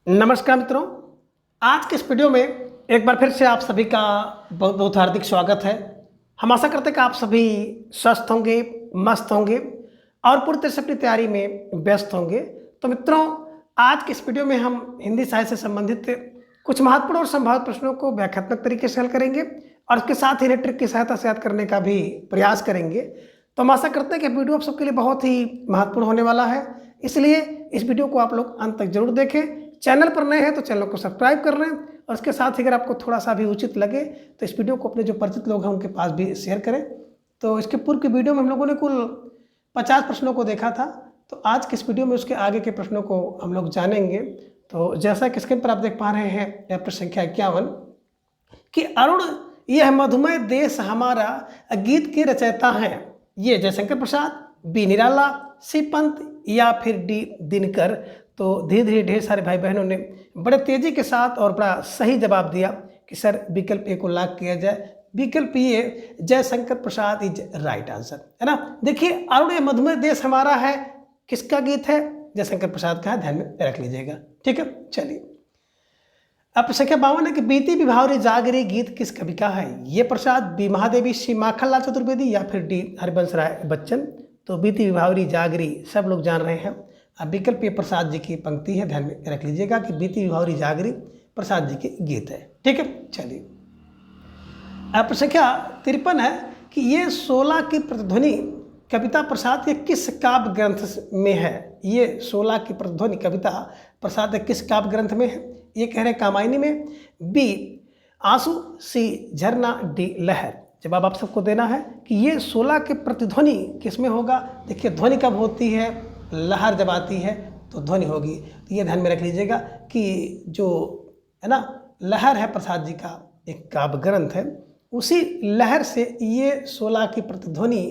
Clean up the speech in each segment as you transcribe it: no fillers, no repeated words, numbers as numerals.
नमस्कार मित्रों। आज के इस वीडियो में एक बार फिर से आप सभी का बहुत बहुत हार्दिक स्वागत है। हम आशा करते हैं कि आप सभी स्वस्थ होंगे, मस्त होंगे और पूरी तरह से अपनी तैयारी में व्यस्त होंगे। तो मित्रों, आज के इस वीडियो में हम हिंदी साहित्य से संबंधित कुछ महत्वपूर्ण और संभावित प्रश्नों को व्याख्यात्मक तरीके से हल करेंगे और उसके साथ ही ट्रिक की सहायता से याद करने का भी प्रयास करेंगे। तो हम आशा करते हैं कि वीडियो आप सबके लिए बहुत ही महत्वपूर्ण होने वाला है, इसलिए इस वीडियो को आप लोग अंत तक जरूर देखें। चैनल पर नए हैं तो चैनल को सब्सक्राइब कर लें और इसके साथ ही अगर आपको थोड़ा सा भी उचित लगे तो इस वीडियो को अपने जो परिचित लोग हैं उनके पास भी शेयर करें। तो इसके पूर्व की वीडियो में हम लोगों ने कुल 50 प्रश्नों को देखा था, तो आज के इस वीडियो में उसके आगे के प्रश्नों को हम लोग जानेंगे। तो जैसा कि स्क्रीन पर आप देख पा रहे हैं, यह प्रश्न संख्या 51 कि अरुण यह मधुमेह देश हमारा गीत के रचयिता हैं, ये जयशंकर प्रसाद, बी निराला, सी पंत या फिर डी दिनकर। तो धीरे धीरे ढेर सारे भाई बहनों ने बड़े तेजी के साथ और बड़ा सही जवाब दिया कि सर विकल्प ए को लॉक किया जाए। विकल्प ए Jaishankar Prasad is right answer, है ना। देखिए, अरुण ये मधुमेह देश हमारा है किसका गीत है? जयशंकर प्रसाद का है, ध्यान में रख लीजिएगा। ठीक है, चलिए। अब संख्या 52 है कि बीती विभावरी जागरी गीत किस कवि का है? ये प्रसाद, बी महादेवी, सी माखनलाल चतुर्वेदी या फिर डी हरिवंश राय बच्चन। तो बीती विभावरी जागरी सब लोग जान रहे हैं। अब विकल्प ये प्रसाद जी की पंक्ति है, ध्यान में रख लीजिएगा कि बीती विभावरी जागरी प्रसाद जी के गीत है। ठीक है, चलिए। अब संख्या 53 है कि ये 16 की प्रतिध्वनि कविता प्रसाद के किस काव्य ग्रंथ में है? ये 16 की प्रतिध्वनि कविता प्रसाद के किस काव्य ग्रंथ में है? ये कह रहे हैं कामायनी में, बी आंसू, सी झरना, डी लहर। जवाब आप सबको देना है कि ये 16 की प्रतिध्वनि किस में होगा। देखिए, ध्वनि कब होती है? लहर जब आती है तो ध्वनि होगी। तो ये ध्यान में रख लीजिएगा कि जो है ना लहर है प्रसाद जी का एक काव्य ग्रंथ है, उसी लहर से ये 16 की प्रतिध्वनि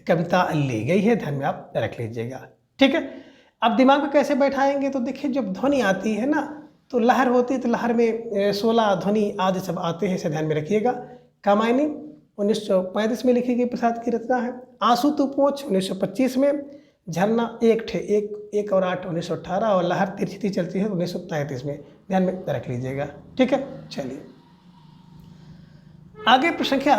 कविता ली गई है, ध्यान में आप रख लीजिएगा। ठीक है, अब दिमाग में कैसे बैठाएंगे? तो देखिए, जब ध्वनि आती है ना तो लहर होती है, तो लहर में 16 ध्वनि आदि सब आते हैं, इसे ध्यान में रखिएगा। कामायनी 1935 में लिखी गई प्रसाद की रचना है। आंसू तू पोंछ 1925 में, झरना एक और 8 1918 और लहर तिरछी चलती है 1933 में, ध्यान में रख लीजिएगा। ठीक है, चलिए। आगे प्रश्न संख्या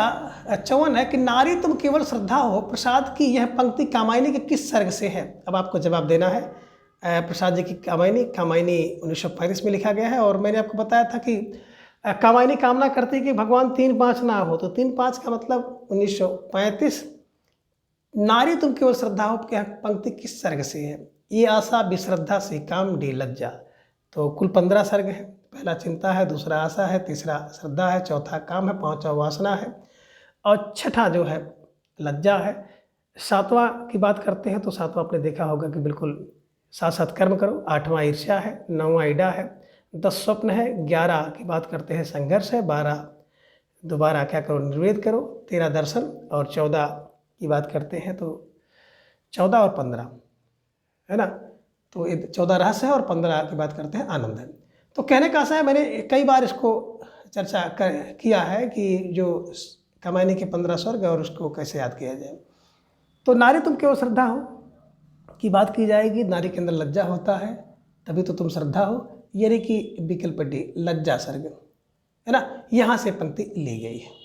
54 है कि नारी तुम केवल श्रद्धा हो प्रसाद की यह पंक्ति कामायनी के किस सर्ग से है? अब आपको जवाब देना है। प्रसाद जी की कामायनी 1935 में लिखा गया है और मैंने आपको बताया था कि कामायनी कामना करती है कि भगवान 3-5 ना हो, तो 3-5 का मतलब 1935। नारी तुम केवल श्रद्धा हो क्या पंक्ति किस सर्ग से है? ये आशा, विश्रद्धा से काम, डी लज्जा। तो कुल 15 सर्ग है। पहला चिंता है, दूसरा आशा है, तीसरा श्रद्धा है, चौथा काम है, पांचवा वासना है और छठा जो है लज्जा है। सातवां की बात करते हैं तो सातवां आपने देखा होगा कि बिल्कुल साथ साथ कर्म करो। आठवां ईर्ष्या है, 9वां ईडा है, 10 स्वप्न है, 11 की बात करते हैं संघर्ष है, 12 दोबारा क्या करो निर्वेद करो, 13 दर्शन और 14 की बात करते हैं तो 14 और 15 है ना, तो 14 रहस्य है और 15 की बात करते हैं आनंद है। तो कहने का आशा है, मैंने कई बार इसको चर्चा किया है कि जो कामायनी के 15 स्वर्ग और उसको कैसे याद किया जाए। तो नारी तुम केवल श्रद्धा हो की बात की जाएगी, नारी के अंदर लज्जा होता है तभी तो तुम श्रद्धा हो, यानी कि विकल्प डी लज्जा सर्ग है ना, यहाँ से पंक्ति ली गई है।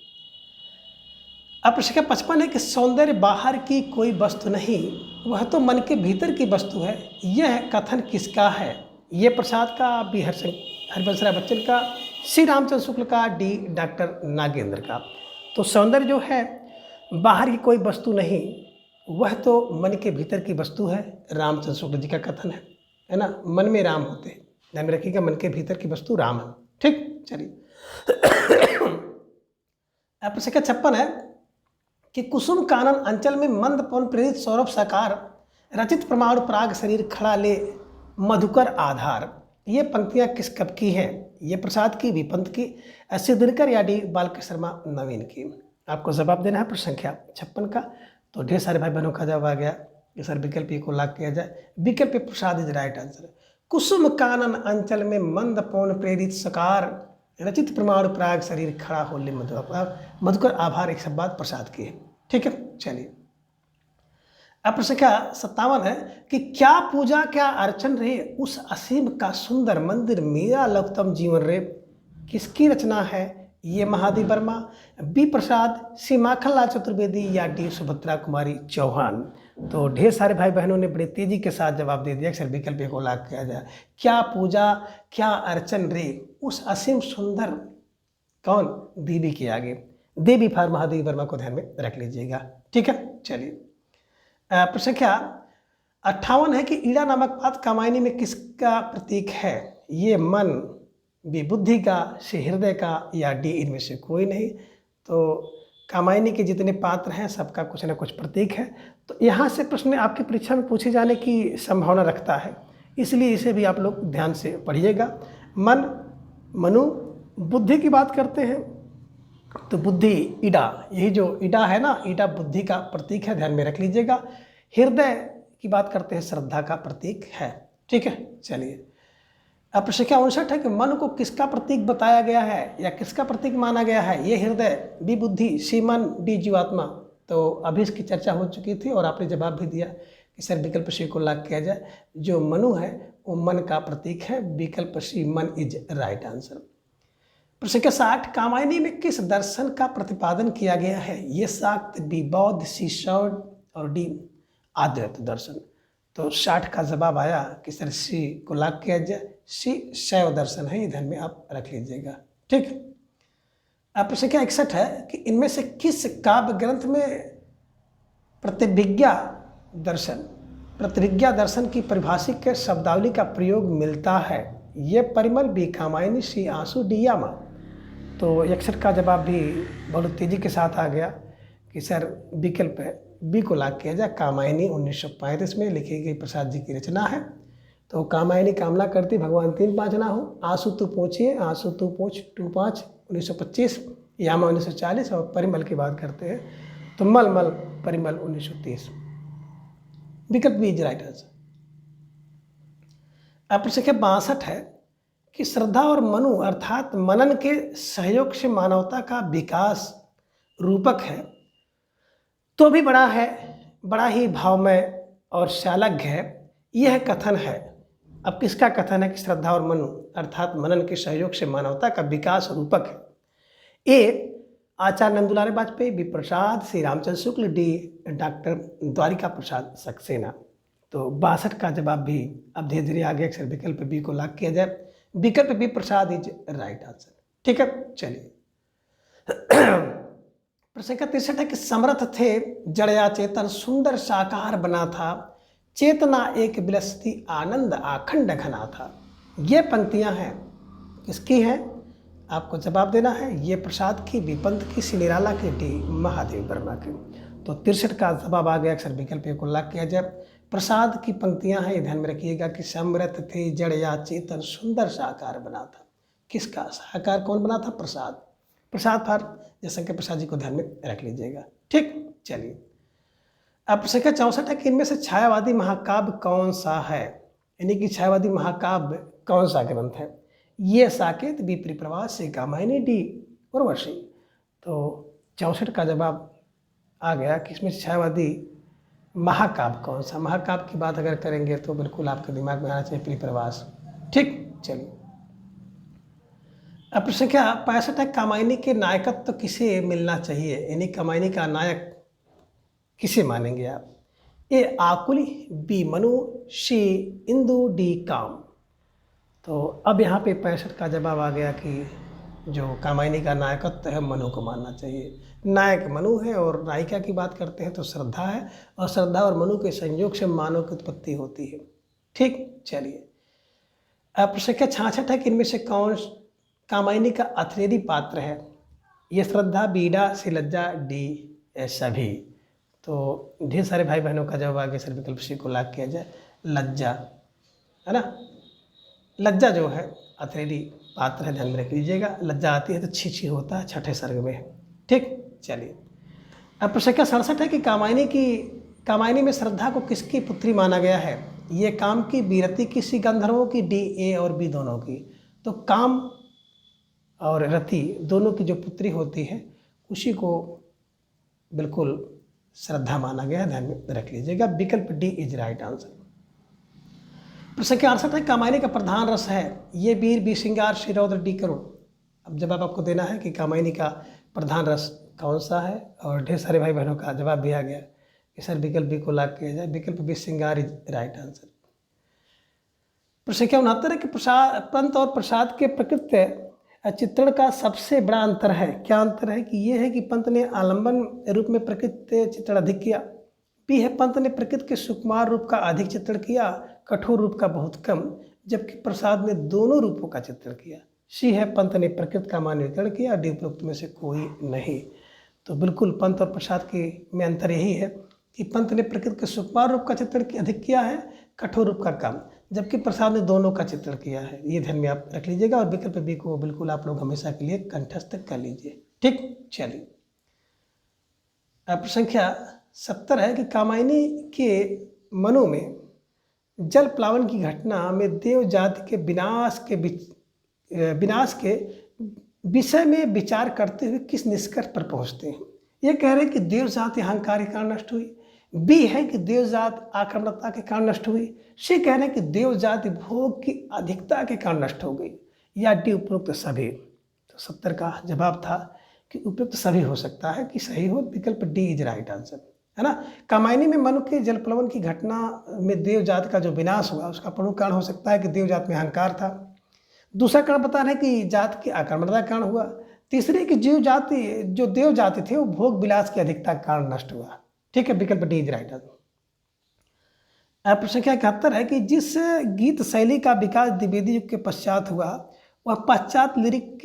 अब प्रश्न 55 है कि सौंदर्य बाहर की कोई वस्तु नहीं, वह तो मन के भीतर की वस्तु है, यह कथन किसका है? ये प्रसाद का, बी हरिवंश राय बच्चन का, सी रामचंद्र शुक्ल का, डी डॉक्टर नागेंद्र का। तो सौंदर्य जो है बाहर की कोई वस्तु नहीं, वह तो मन के भीतर की वस्तु है, रामचंद्र शुक्ल जी का कथन है ना। मन में राम होते हैं, ध्यान में रखिएगा, मन के भीतर की वस्तु राम है। ठीक, चलिए। अब प्रश्न 56 है कि कुसुम कानन अंचल में मंद पवन प्रेरित सौरभ साकार, रचित परमाणु पराग शरीर खड़ा ले मधुकर आधार। ये पंक्तियां किस कवि की हैं? ये प्रसाद की, विपंत की, सी दिनकर या डी बालकृष्ण शर्मा नवीन की। आपको जवाब देना है प्रश्न संख्या 56 का। तो ढेर सारे भाई बहनों का जवाब आ गया कि सर विकल्प ए को लॉक किया जाए। विकल्प प्रसाद इज राइट आंसर। कुसुम कानन अंचल में मंद पवन प्रेरित सकार, रचित प्रमाण प्राग शरीर खड़ा हो ले मधुकर आभार, एक सब बात प्रसाद की है। ठीक है, चलिए। अब प्रश्न संख्या 57 है कि क्या पूजा क्या अर्चन रे उस असीम का सुंदर मंदिर मेरा लघुतम जीवन रे। किसकी रचना है? ये महादेव वर्मा, बी प्रसाद, सी माखनलाल चतुर्वेदी या डी सुभद्रा कुमारी चौहान। तो ढेर सारे भाई बहनों ने बड़े तेजी के साथ जवाब दे दिया। अक्सर विकल्प को लाग किया जाए। क्या पूजा क्या अर्चन रे उस असीम सुंदर, कौन? देवी के आगे, देवी फॉर महादेव वर्मा को ध्यान में रख लीजिएगा। ठीक है, चलिए प्रश्न संख्या 58 है कि ईड़ा नामक पाद कामायनी में किसका प्रतीक है? ये मन, बी बुद्धि का, सी हृदय का या डी इनमें से कोई नहीं। तो कामायनी के जितने पात्र हैं सबका कुछ ना कुछ प्रतीक है। तो यहाँ से प्रश्न आपकी परीक्षा में पूछे जाने की संभावना रखता है, इसलिए इसे भी आप लोग ध्यान से पढ़िएगा। मन, मनु, बुद्धि की बात करते हैं तो बुद्धि ईड़ा, यही जो ईड़ा है ना, ईड़ा बुद्धि का प्रतीक है, ध्यान में रख लीजिएगा। हृदय की बात करते हैं, श्रद्धा का प्रतीक है। ठीक है, चलिए अब प्रश्न संख्या 59 है कि मन को किसका प्रतीक बताया गया है या किसका प्रतीक माना गया है? ये हृदय, बी बुद्धि, सी मन, डी जीवात्मा। तो अभी इसकी चर्चा हो चुकी थी और आपने जवाब भी दिया कि सर विकल्प सी को लाग किया जाए। जो मनु है वो मन का प्रतीक है, विकल्प सी मन इज राइट आंसर। प्रश्न संख्या 60, कामायनी में किस दर्शन का प्रतिपादन किया गया है? ये शाक्त, बी बौद्ध, सी शौड और डी आद्वैत दर्शन। तो 60 का जवाब आया कि सर सी को लाग किया जाए, सी शैव दर्शन है, ये ध्यान में आप रख लीजिएगा। ठीक। अब प्रश्न संख्या 61 है कि इनमें से किस काव्य ग्रंथ में प्रतिविज्ञा दर्शन की परिभाषिक के शब्दावली का प्रयोग मिलता है? ये परिमल, बी कामायनी, सी आंसू, डी यामा। तो 61 का जवाब भी बहुत तेजी के साथ आ गया कि सर विकल्प बी को लाग किया जाए, कामायनी 1935 में लिखी गई प्रसाद जी की रचना है। तो कामायनी कामना करती भगवान 3-5 ना हो, आंसू तू पोछिए, आंसू तू पोछ 2-5 1925, यामा 1940 और परिमल की बात करते हैं तो मलमल परिमल 1930। विकल्प बी इज राइट आंसर। अब प्रश्न संख्या 62 है कि श्रद्धा और मनु अर्थात मनन के सहयोग से मानवता का विकास रूपक है तो भी बड़ा ही भावमय और शालग्य है, यह कथन है। अब किसका कथन है कि श्रद्धा और मनु अर्थात मनन के सहयोग से मानवता का विकास रूपक है? ए आचार्य नंदुलाल वाजपेयी, बी प्रसाद, सी रामचंद्र शुक्ल, डी डॉक्टर द्वारिका प्रसाद सक्सेना। तो 62 का जवाब भी अब धीरे धीरे आगे अक्सर विकल्प बी को लाग किया जाए, विकल्प B Prasad is right answer. ठीक है, चलिए प्रश्न का 63 है कि समर्थ थे जड़या चेतन सुंदर साकार बना था, चेतना एक विलसती आनंद आखंड घना था। ये पंक्तियां हैं किसकी हैं? आपको जवाब देना है। ये प्रसाद की, विपंत की, सिनिराला की, डी महादेव वर्मा की। तो 63 का जवाब आ गया, अक्सर विकल्प को लाग किया जाए। प्रसाद की पंक्तियां हैं, ये ध्यान में रखिएगा कि समर्थ थे जड़या चेतन सुंदर साकार बना था। किसका साकार कौन बना था? प्रसाद। प्रसाद फॉर जयशंकर प्रसाद जी को ध्यान में रख लीजिएगा। ठीक, चलिए अब प्रश्न संख्या 64 है कि इनमें से छायावादी महाकाव्य कौन सा है? यानी कि छायावादी महाकाव्य कौन सा ग्रंथ है? ये साकेत, बी परिप्रवास, सी कामायनी, डी उर्वशी। तो 64 का जवाब आ गया कि इसमें छायावादी महाकाव्य कौन सा? महाकाव्य की बात अगर करेंगे तो बिल्कुल आपके दिमाग में आना चाहिए परिप्रवास। ठीक, चलिए अब प्रश्न संख्या 65 है कामायनी के नायकत्व तो किसे मिलना चाहिए? यानी कामायनी का नायक किसे मानेंगे आप? ए आकुली, बी मनु, सी इंदु, डी काम। तो अब यहाँ पे 65 का जवाब आ गया कि जो कामायनी का नायकत्व है मनु को मानना चाहिए। नायक मनु है और नायिका की बात करते हैं तो श्रद्धा है, और श्रद्धा और मनु के संयोग से मानव की उत्पत्ति होती है। ठीक, चलिए अब प्रश्न संख्या 66 है कि इनमें से कौन कामायनी का अथरेरी पात्र है? ये श्रद्धा, बीड़ा, सी लज्जा, डी सभी। तो ढेर सारे भाई बहनों का जवाब आगे सर विकल्प सी को लाग किया जाए, लज्जा है ना। लज्जा जो है अथरेरी पात्र है, ध्यान में रख लीजिएगा। लज्जा आती है तो छी होता है, छठे सर्ग में है। ठीक, चलिए अब प्रश्न संख्या 67 है कि कामायनी में श्रद्धा को किसकी पुत्री माना गया है? ये काम की, बीरति की, सी गंधर्वों की, डी ए और बी दोनों की। तो काम और रति दोनों की जो पुत्री होती है उसी को बिल्कुल श्रद्धा माना गया, ध्यान में रख लीजिएगा। विकल्प डी इज राइट आंसर। प्रश्न संख्या 68 है, कामायनी का प्रधान रस है ये वीर, बी श्रृंगार, सी रौद्र, डी करुण। अब जवाब आपको देना है कि कामायनी का प्रधान रस कौन सा है, और ढेर सारे भाई बहनों का जवाब भी आ गया कि सर विकल्प बी को लॉक किया जाए। विकल्प बी श्रृंगार इज राइट आंसर। प्रश्न संख्या 69 है कि पंत और प्रसाद के प्रकृति चित्रण का सबसे बड़ा अंतर है। क्या अंतर है? कि ये है कि पंत ने आलंबन रूप में प्रकृति चित्रण अधिक किया। बी है पंत ने प्रकृति के सुकुमार रूप का अधिक चित्रण किया, कठोर रूप का बहुत कम, जबकि प्रसाद ने दोनों रूपों का चित्रण किया। सी है पंत ने प्रकृति का मानकीकरण किया, डी उपरोक्त में से कोई नहीं। तो बिल्कुल पंत और प्रसाद के में अंतर यही है कि पंत ने प्रकृति के सुकुमार रूप का चित्रण अधिक किया है, कठोर रूप का कम, जबकि प्रसाद ने दोनों का चित्रण किया है। ये ध्यान में आप रख लीजिएगा और विकल्प बी को बिल्कुल आप लोग हमेशा के लिए कंठस्थ कर लीजिए। ठीक, चलिए प्रश्न संख्या 70 है कि कामायनी के मनु में जल प्लावन की घटना में देव जाति के विनाश के विषय में विचार करते हुए किस निष्कर्ष पर पहुंचते हैं? ये कह रहे हैं कि देव जाति अहंकार के कारण नष्ट हुई। बी है कि देव जाति आक्रमणता के कारण नष्ट हुई। सी कह रहे हैं कि देव जाति भोग की अधिकता के कारण नष्ट हो गई, या डी उपरोक्त सभी। तो 70 का जवाब था कि उपयुक्त सभी हो सकता है कि सही हो। विकल्प डी इज राइट आंसर, है ना। कामायनी में मनु के जल प्लवन की घटना में देव जाति का जो विनाश हुआ उसका प्रमुख कारण हो सकता है कि देव जाति में अहंकार था। दूसरा कारण बता रहे हैं कि जाति की आक्रमणता का कारण हुआ। तीसरे कि जीव जाति जो देव जाति थे वो भोग विलास की अधिकता के कारण नष्ट हुआ। ठीक है, विकल्प डी इज राइट आंसर। प्रश्न संख्या 71 है कि जिस गीत शैली का विकास द्विवेदी युग के पश्चात हुआ वह पश्चात लिरिक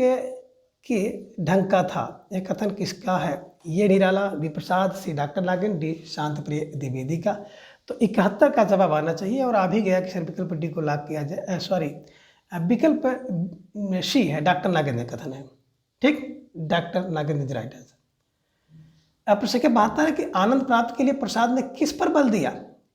के ढंग का था। यह कथन किसका है? ये निराला, बी प्रसाद, सी डॉक्टर नागिन, डी शांत प्रिय द्विवेदी का। तो 71 का जवाब आना चाहिए और आ भी गया कि सर विकल्प डी को लॉक किया जाए। सॉरी, विकल्प सी है, डॉक्टर नागिन कथन है। ठीक, डॉक्टर नागिन इज राइट आंसर। प्रश्न संख्या 72 है कि आनंद प्राप्त के लिए प्रसाद ने किस पर बल दिया?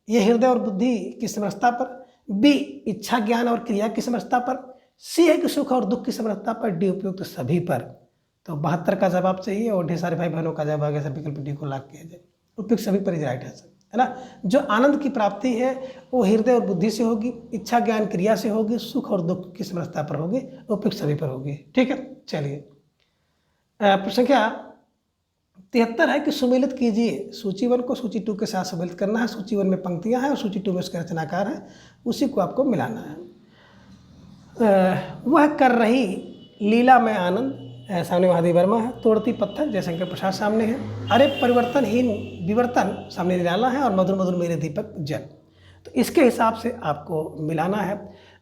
ये हृदय और बुद्धि की समरसता पर, बी इच्छा ज्ञान और क्रिया की समरसता पर, सी है कि सुख और दुख की समरसता पर, डी उपयुक्त सभी पर। तो 72 का जवाब चाहिए और ढेर सारे भाई बहनों का जवाब आ गया, विकल्प डी को लॉक किया जाए। उपयुक्त सभी पर इज राइट आंसर, है ना। जो आनंद की प्राप्ति है वो हृदय और बुद्धि से होगी, इच्छा ज्ञान क्रिया से होगी, सुख और दुख की समरसता पर होगी, उपयुक्त सभी पर होगी। ठीक है, चलिए प्रश्न संख्या 73 है कि सुमेलित कीजिए। सूची 1 को सूची 2 के साथ सुमेलित करना है। सूची 1 में पंक्तियां हैं और सूची 2 में उसके रचनाकार हैं, उसी को आपको मिलाना है। वह कर रही लीला में आनंद, सामने महादेव वर्मा है। तोड़ती पत्थर, जयशंकर प्रसाद सामने है। अरे परिवर्तनहीन विवर्तन, सामने निराला है। और मधुर मधुर मेरे दीपक जल। तो इसके हिसाब से आपको मिलाना है।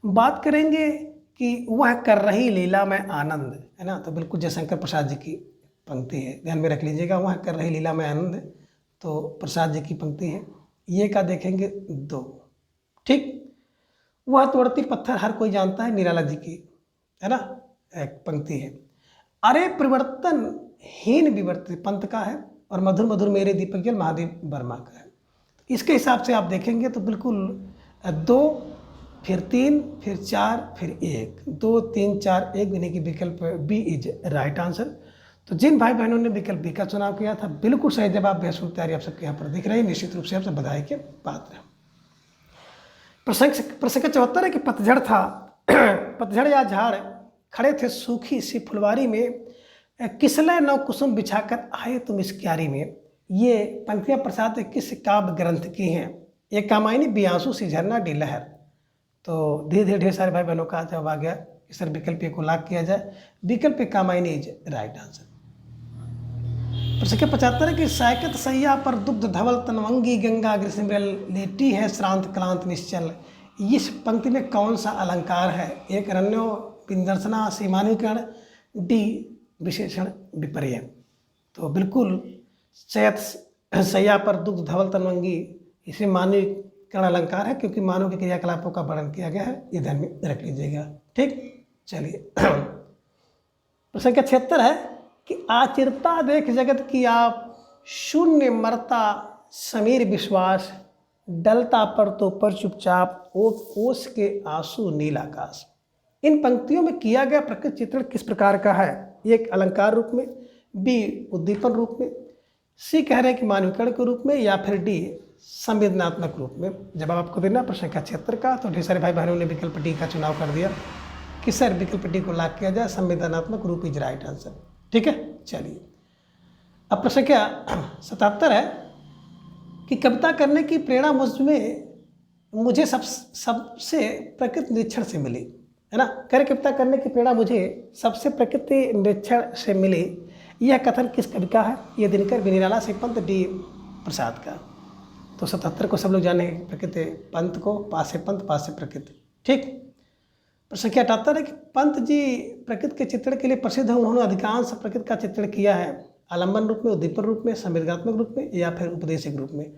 बात करेंगे कि वह कर रही लीला में आनंद, है ना, तो बिल्कुल जयशंकर प्रसाद जी की पंक्ति है, ध्यान में रख लीजिएगा। वह कर रही लीला में आनंद है तो प्रसाद जी की पंक्ति है। ये का देखेंगे 2। ठीक, वह तोड़ती पत्थर हर कोई जानता है, निराला जी की, है ना, एक पंक्ति है। अरे परिवर्तनहीन विवर्तित पंत का है और मधुर मधुर मेरे दीपक जल महादेव वर्मा का है। इसके हिसाब से आप देखेंगे तो बिल्कुल 2, फिर 3, फिर 4, फिर 1, 2, 3, 4, 1 यानी कि विकल्प बी इज राइट आंसर। तो जिन भाई बहनों ने विकल्प बी का चुनाव किया था बिल्कुल सही जवाब। बेहद तैयारी आप सबके यहाँ पर दिख रही है, निश्चित रूप से आप सब बधाई के पात्र हैं। प्रश्न 74 है कि पतझड़ था पतझड़ या झाड़ खड़े थे सूखी सी फुलवारी में, किसलय नव कुसुम बिछाकर आए तुम इस क्यारी में। ये पंक्तियाँ प्रसाद किस काव्य ग्रंथ की हैं? ये कामायनी, बी आंसू, सी झरना, डी लहर। तो धीरे धीरे ढेर सारे भाई बहनों का जवाब आ गया कि सर विकल्प ए को लॉक किया जाए। विकल्प कामायनी इज राइट आंसर। प्रश्न 75 है कि सायकत सैया पर दुग्ध धवल तनवंगी गंगा ग्रीष्मल लेटी है श्रांत क्लांत निश्चल। इस पंक्ति में कौन सा अलंकार है? एक रण्यो, पिंदर्शना, सीमानुकरण, डी विशेषण विपर्य। तो बिल्कुल सैया पर दुग्ध धवल तनवंगी इसे मानवीकरण अलंकार है क्योंकि मानव के क्रियाकलापों का वर्णन किया गया है, ये ध्यान में रख लीजिएगा। ठीक, चलिए प्रश्न 76 है कि आचिरता देख जगत की आप, शून्य मरता समीर विश्वास, डलता पर तो पर चुपचाप, ओस के आंसू नील आकाश। इन पंक्तियों में किया गया प्रकृति चित्रण किस प्रकार का है? एक अलंकार रूप में, बी उद्दीपन रूप में, सी कह रहे हैं कि मानवीकरण के रूप में, या फिर डी संवेदनात्मक रूप में। जवाब आपको देना प्रश्न संख्या 76 का। तो ढेर सारे भाई बहनों ने विकल्प डी का चुनाव कर दिया कि सर विकल्प डी को लॉक किया जाए, संवेदनात्मक रूप इज राइट आंसर। ठीक है, चलिए अब प्रश्न संख्या 77 है कि कविता करने की प्रेरणा मुझे सबसे प्रकृति निरीक्षण से मिली, है ना। कह रहे कविता करने की प्रेरणा मुझे सबसे प्रकृति निरीक्षण से मिली, यह कथन किस कवि का है? ये दिनकर, बी निराला, सी पंत, डी प्रसाद का। तो 77 को सब लोग जाने प्रकृति पंत को, पास से पंत, पास से प्रकृति। ठीक। प्रश्न संख्या 78 है कि पंत जी प्रकृति के चित्रण के लिए प्रसिद्ध है। उन्होंने अधिकांश प्रकृति का चित्रण किया है आलम्बन रूप में, उद्दीपन रूप में, संवेदनात्मक रूप में, या फिर उपदेशिक रूप में।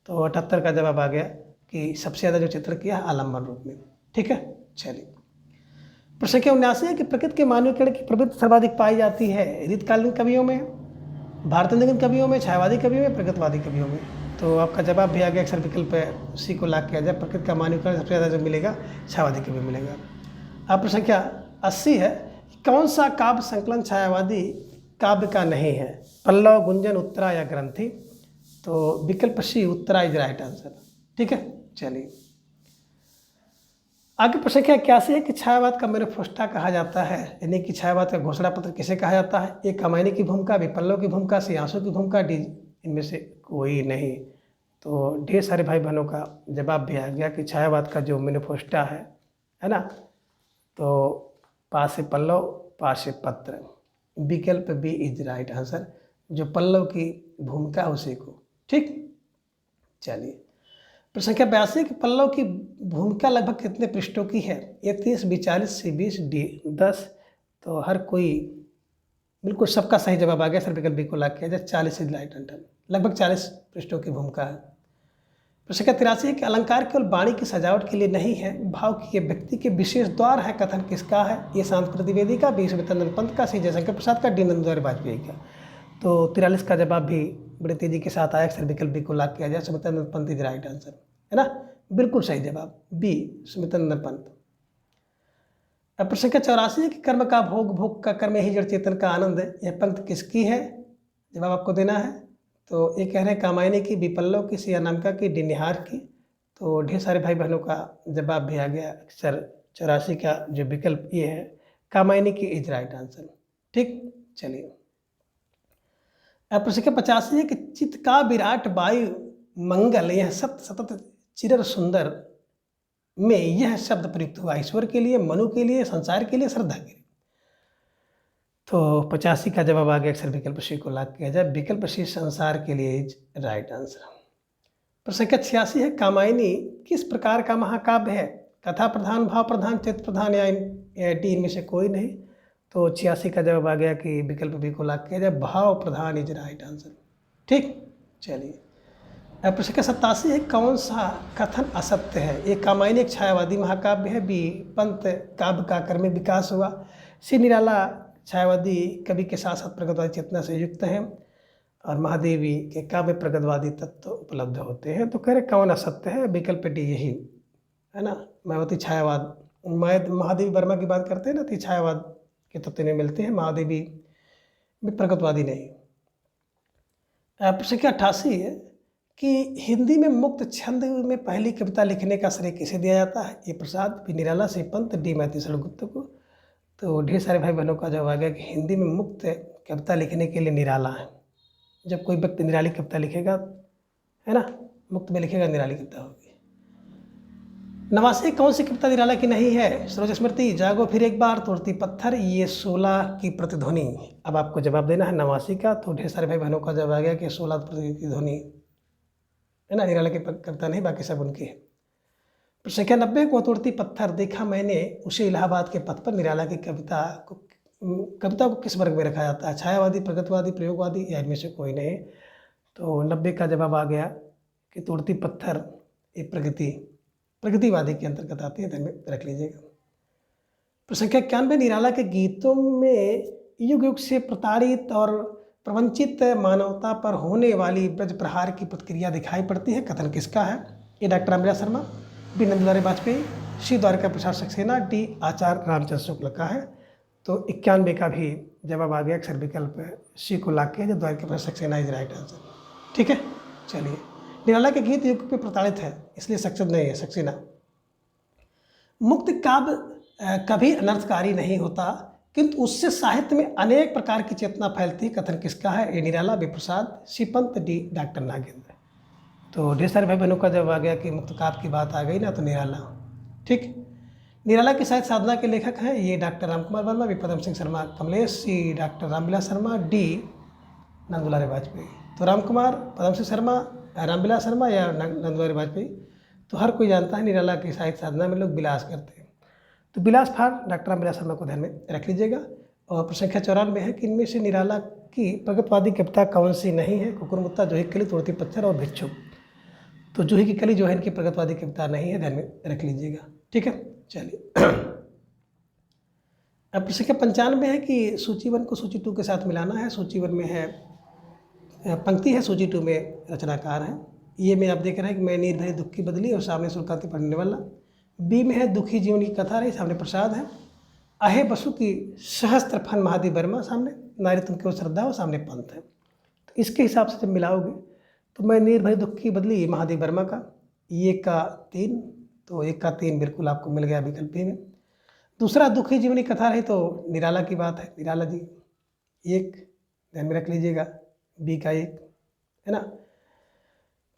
तो 78 का जवाब आ गया कि सबसे ज़्यादा जो चित्रण किया है आलम्बन रूप में। ठीक है, चलिए प्रश्न संख्या 79 है कि प्रकृति के मानवीकरण की प्रवृत्ति सर्वाधिक पाई जाती है रीतकालीन कवियों में, भारतानुगत कवियों में, छायावादी कवियों में, प्रगतिवादी कवियों में। तो आपका जवाब भी आ गया अक्सर विकल्प सी को लॉक किया जाए। प्रकृति का मानवीकरण सबसे ज़्यादा जो मिलेगा छायावादी कवि मिलेगा। अब प्रश्न संख्या 80 है, कौन सा काव्य संकलन छायावादी काव्य का नहीं है? पल्लव, गुंजन, उत्तरा या ग्रंथि? तो विकल्प सी उत्तरा इज राइट आंसर। ठीक है, चलिए आगे प्रश्न संख्या 81 है कि छायावाद का मैनिफेस्टो कहा जाता है, यानी कि छायावाद का घोषणा पत्र किसे कहा जाता है? ए कामायनी की भूमिका, बी पल्लव की भूमिका, सी आंसू की भूमिका, डी इनमें से कोई नहीं। तो ढेर सारे भाई बहनों का जवाब भी आ गया कि छायावाद का जो मैनिफेस्टो है ना, तो पास से पल्लव, पास से पत्र, विकल्प बी इज राइट आंसर। जो पल्लव की भूमिका है उसी को। ठीक, चलिए प्रश्न संख्या 82 कि पल्लव की भूमिका लगभग कितने पृष्ठों की है? ए 30, बी 40, सी 20, डी 10। तो हर कोई बिल्कुल सबका सही जवाब आ गया सर, विकल्प बी को लॉक किया जाए, 40 इज राइट आंसर। लगभग 40 पृष्ठों की भूमिका है। प्रश्न संख्या 83 है कि अलंकार केवल वाणी की सजावट के लिए नहीं है, भाव की ये व्यक्ति के विशेष द्वार है, कथन किसका है? ये शांति द्विवेदी का, बी सुमित्रानंद पंत का, सी जयशंकर प्रसाद का, डी नंद बिहारी वाजपेयी का। तो 43 का जवाब भी बड़ी तेजी के साथ आया सर, विकल्प बी को लॉक किया जाए, Sumitranand Pant is right answer, है ना। बिल्कुल सही जवाब बी सुमित्रानंद पंत। अब प्रश्न संख्या 84 है कि कर्म का भोग, भोग का कर्म ही जड़ चेतन का आनंद, यह पंक्ति किसकी है? जवाब आपको देना है। तो ये कह रहे हैं कामायनी की, बी पल्लव की, सी अनामिका की, डी निहार की। तो ढेर सारे भाई बहनों का जवाब भी आ गया सर, 84 का जो विकल्प ये है कामायनी की इज राइट आंसर। ठीक, चलिए अब प्रश्न संख्या 85 है कि चित्त का विराट वायु मंगल, यह सतत चिर सुंदर में यह शब्द प्रयुक्त हुआ ईश्वर के लिए, मनु के लिए, संसार के लिए, श्रद्धा के लिए। तो 85 का जवाब आ गया अक्सर विकल्प सी को लॉक किया जाए, विकल्प सी संसार के लिए इज राइट आंसर। प्रश्न संख्या 86 है कामायनी किस प्रकार का महाकाव्य है? कथा प्रधान, भाव प्रधान, चित्त प्रधान, या डी इनमें से कोई नहीं। तो 86 का जवाब आ गया कि विकल्प बी को लॉक किया जाए, भाव प्रधान इज राइट आंसर। ठीक, चलिए प्रश्न संख्या 87 है कौन सा कथन असत्य है? ये कामायनी एक छायावादी महाकाव्य है, बी पंत काव्य का कर्म में विकास हुआ, सी निराला छायावादी कवि के साथ साथ प्रगतवादी चेतना से युक्त हैं, और महादेवी के काव्य प्रगतवादी तत्व उपलब्ध होते हैं। तो कह रहे कौन असत्य है? विकल्प डी यही है ना, मायावती छायावाद। महादेवी वर्मा की बात करते हैं ना, तो छायावाद के तत्व में मिलते हैं, महादेवी भी प्रगतवादी नहीं। प्रश्न संख्या 88 है कि हिंदी में मुक्त छंद में पहली कविता लिखने का श्रेय किसे दिया जाता है? ए प्रसाद, बी निराला, सी पंत, डी मैतीसर गुप्त को। तो ढेर सारे भाई बहनों का जवाब आ गया कि हिंदी में मुक्त कविता लिखने के लिए निराला है। जब कोई व्यक्ति निराली कविता लिखेगा, है ना, मुक्त में लिखेगा, निराली कविता होगी। 89 कौन सी कविता निराला की नहीं है? सरोज स्मृति, जागो फिर एक बार, तोड़ती पत्थर, ये 16 की प्रतिध्वनि। अब आपको जवाब देना है 89 का। तो ढेर सारे भाई बहनों का जवाब आ गया कि 16 प्रतिध्वनि है ना, निराला की कविता नहीं, बाकी सब उनकी है। प्रश्न संख्या 90 को तोड़ती पत्थर देखा मैंने उसे इलाहाबाद के पथ पर, निराला की कविता को किस वर्ग में रखा जाता है? छायावादी, प्रगतिवादी, प्रयोगवादी, या इनमें से कोई नहीं। तो 90 का जवाब आ गया कि तोड़ती पत्थर ये प्रगतिवादी के अंतर्गत आती है, ध्यान में रख लीजिएगा। प्रश्न संख्या 91 निराला के गीतों में युग युग से प्रताड़ित और प्रवंचित मानवता पर होने वाली ब्रज प्रहार की प्रतिक्रिया दिखाई पड़ती है, कथन किसका है? ए डॉक्टर अमृता शर्मा, बी नंद बिहारी वाजपेयी, सी द्वारका प्रसाद सक्सेना, डी आचार्य रामचंद्र शुक्ल का है। तो 91 का भी जवाब आ गया अक्सर विकल्प सी को लॉक किया, जो Dwarka Prasad Saxena is right answer. ठीक है। चलिए, निराला के गीत युग पे प्रताड़ित है, इसलिए सक्सेना नहीं है, सक्सेना। मुक्त काव्य कभी अनर्थकारी नहीं होता, किंतु उससे साहित्य में अनेक प्रकार की चेतना फैलती है। कथन किसका है? ए निराला, विप्रसाद, श्रीपंत, डी डॉक्टर नागेंद्र। तो ढेर सारे भाई बहनों का जब आ गया कि मुक्त काव्य की बात आ गई ना, तो निराला। ठीक, निराला की साहित्य साधना के लेखक हैं ये doctor Ramkumar Verma, B Padam Singh Sharma Kamlesh, C doctor Ramvilas Sharma, D Nandulare Vajpeyi. तो रामकुमार, पदम सिंह शर्मा, रामविलास शर्मा या नंदुलारे वाजपेयी, तो हर कोई जानता है निराला की साहित्य साधना में लोग विलास करते हैं। तो विलास फार डॉक्टर रामविलास शर्मा को ध्यान में रख लीजिएगा। और प्रश्न संख्या 94 है कि इनमें से निराला की प्रगतवादी कविता कौन सी नहीं है? कुकुरमुत्ता, जूही की कली, तोड़ती पत्थर और भिक्षु। तो जूही की कली जो है इनकी प्रगतवादी कविता नहीं है, ध्यान में रख लीजिएगा। ठीक है, चलिए। अब प्रश्न संख्या 95 है कि सूची 1 को सूची 2 के साथ मिलाना है। सूची 1 में है पंक्ति है, सूची 2 में रचनाकार है। ये में आप देख रहे हैं कि मैं निर्भय दुख की बदली और सामने सुल्काती पढ़ने वाला। बी में है दुखी जीवन की कथा रही, सामने प्रसाद है। अहे बसु की सहस्त्र फन महादेव वर्मा, सामने नारी तुम केवल श्रद्धा हो, सामने पंथ है। तो इसके हिसाब से जब मिलाओगे तो मैं निर्भय दुख की बदली महादेव वर्मा का, ये का 3, तो 1 का 3 बिल्कुल आपको मिल गया विकल्प में। दूसरा दुखी जीवनी कथा रही तो निराला की बात है, निराला जी 1 ध्यान में रख लीजिएगा, बी का 1 है ना।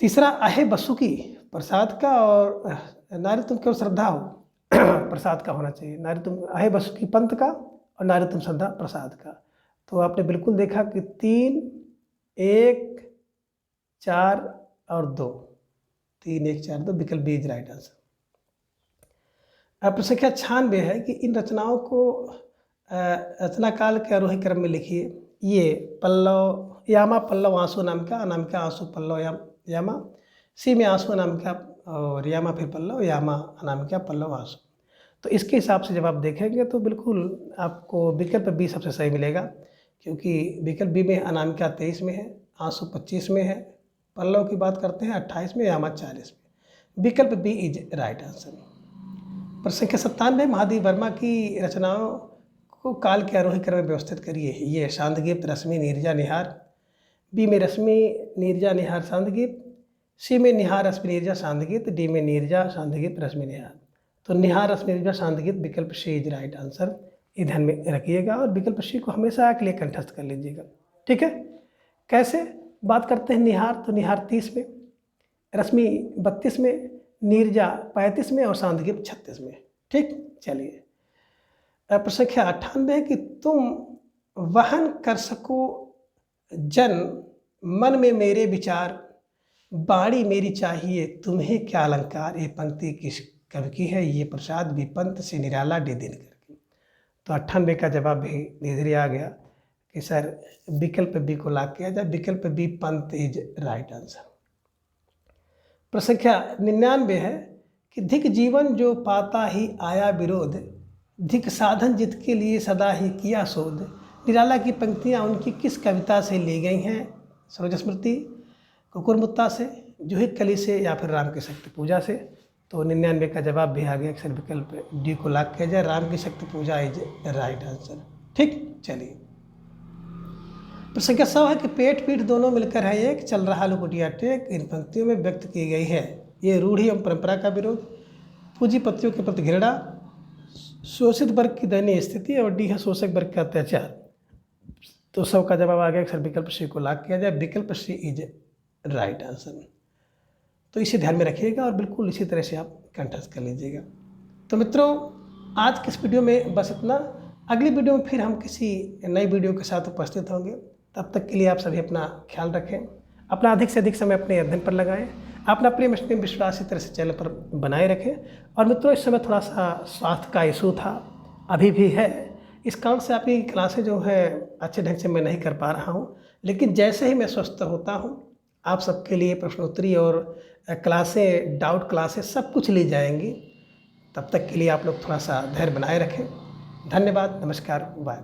तीसरा अहे बसु की प्रसाद का, और नारी तुम केवल श्रद्धा हो प्रसाद का होना चाहिए। नारी तुम अहे बसु की पंथ का और नारी तुम श्रद्धा प्रसाद का। तो आपने बिल्कुल देखा कि 3, 1, 4 और 2, 3, 1, 4, 2 विकल्प बी इज राइट आंसर। अब प्रश्न संख्या 96 है कि इन रचनाओं को रचना काल के आरोही क्रम में लिखिए। ये पल्लव यामा पल्लव आंसू अनामिका, अनामिका आंसू पल्लव यामा, सी में आंसू अनामिका और यामा फिर पल्लव, यामा अनामिका पल्लव आंसू। तो इसके हिसाब से जब आप देखेंगे तो बिल्कुल आपको विकल्प बी सबसे सही मिलेगा, क्योंकि विकल्प बी में अनामिका 23 में है, आंसू 25 में है, पल्लव की बात करते हैं 28 में, यामा 40 में। विकल्प बी इज राइट आंसर। प्रश्न संख्या 97 महादेव वर्मा की रचनाओं को काल के आरोही क्रम में व्यवस्थित करिए। ये शांतगीत, रश्मि, नीरजा, निहार। बी में रश्मि, नीरजा, निहार, शांतगीत। सी में निहार, रश्मि, नीरजा, शांतगीत। डी में नीरजा, शांतगीत, रश्मि, निहार। तो निहार, रश्मि, नीरजा, शांतगीत विकल्प सी इज राइट आंसर। ये ध्यान में रखिएगा और विकल्प सी को हमेशा के लिए कंठस्थ कर लीजिएगा। ठीक है, कैसे बात करते हैं निहार? तो निहार 30 में, रश्मि 32 में, नीरजा 35 में और शांतगीत 36 में। ठीक, चलिए। प्रश्न संख्या 98 है कि तुम वहन कर सको जन मन में मेरे विचार, बाणी मेरी चाहिए तुम्हें क्या अलंकार। ये पंक्ति किस कवि की है? ये प्रसाद, बी पंत, सी निराला, डी दिनकर की। तो 98 का जवाब भी धीरे आ गया कि सर विकल्प बी को लॉक किया जाए। विकल्प B Pant is right answer. प्रश्न संख्या 99 है कि धिक जीवन जो पाता ही आया विरोध, धिक साधन जित के लिए सदा ही किया शोध। निराला की पंक्तियाँ उनकी किस कविता से ली गई हैं? सरोज स्मृति, कुकुरमुत्ता से, जूही कली से, या फिर राम की शक्ति पूजा से। तो 99 का जवाब भी आ गया, अक्सर विकल्प डी को लॉक किया जाए, राम की शक्ति पूजा इज राइट आंसर। ठीक, चलिए। प्रश्न संख्या 100 है कि पेट पीठ दोनों मिलकर है एक, चल रहा लुकुटिया टेक। इन पंक्तियों में व्यक्त की गई है ये रूढ़ी एवं परंपरा का विरोध, पूंजीपतियों के प्रति घृणा, शोषित वर्ग की दयनीय स्थिति, और डी है शोषक वर्ग का अत्याचार। तो 100 का जवाब आ गया, अक्सर विकल्प सी को लॉक किया जाए। विकल्प सी इज राइट आंसर। तो इसे ध्यान में रखिएगा और बिल्कुल इसी तरह से आप कंठस्थ कर लीजिएगा। तो मित्रों, आज के इस वीडियो में बस इतना। अगली वीडियो में फिर हम किसी नई वीडियो के साथ उपस्थित होंगे। तब तक के लिए आप सभी अपना ख्याल रखें, अपना अधिक से अधिक समय अपने अध्ययन पर लगाएं, अपना प्रेम स्नेह विश्वास इस तरह से चैनल पर बनाए रखें। और मित्रों, इस समय थोड़ा सा स्वास्थ्य का इशू था, अभी भी है, इस कारण से आपकी क्लासें जो है अच्छे ढंग से मैं नहीं कर पा रहा हूँ। लेकिन जैसे ही मैं स्वस्थ होता हूँ, आप सबके लिए प्रश्नोत्तरी और क्लासें, डाउट क्लासें सब कुछ ली जाएंगी। तब तक के लिए आप लोग थोड़ा सा धैर्य बनाए रखें। धन्यवाद, नमस्कार, बाय।